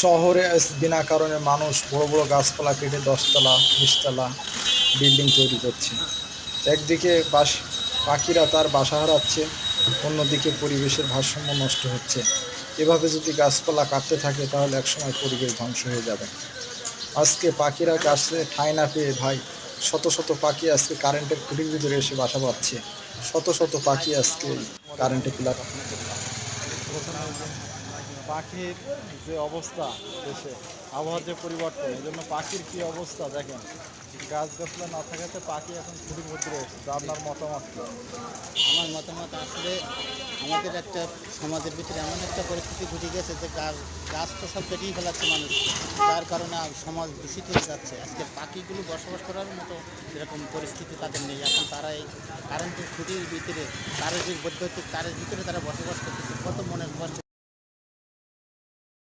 শহরে বিনা কারণে মানুষ বড় বড় গাছপালা কেটে 10 তলা 20 তলা বিল্ডিং তৈরি করছে। একদিকে পাখিরা তার বাসা হারাচ্ছে, অন্যদিকে পরিবেশের ভারসাম্য নষ্ট হচ্ছে। এভাবে যদি গাছপালা কাটতে থাকে তাহলে একসময় পরিবেশ ধ্বংস হয়ে যাবে। আজকে পাখিরা গাছে ঠাঁই না পেয়ে ভাই, শত শত পাখি আজকে কারেন্টের খুঁটির ভিতরে এসে বাসা বাঁধছে। শত শত পাখি আজকে কারেন্টে পিলার। প্রথমে যে পাখির যে অবস্থা দেশে, আবহাওয়ার যে পরিবর্তন, এই জন্য পাখির কী অবস্থা দেখেন। গাছগাছলা না থাকাতে পাখি এখন খুঁটির ভিতরে এসেছে। আপনার মতামত কি? আমার মতামত আসলে আমাদের একটা সমাজের ভিতরে এমন একটা পরিস্থিতি ঘটে গেছে যে গাছ তো সব কেটেই ফেলাচ্ছে মানুষ, যার কারণে সমাজ দূষিত হয়ে যাচ্ছে। আজকে পাখিগুলো বসবাস করার মতো এরকম পরিস্থিতি তাদের নেই। এখন তারা এই কারেন্টের খুঁটির ভিতরে, তারের যে বৈদ্যুতিক তারের ভিতরে তারা বসবাস করতেছে, কত মনের কষ্ট।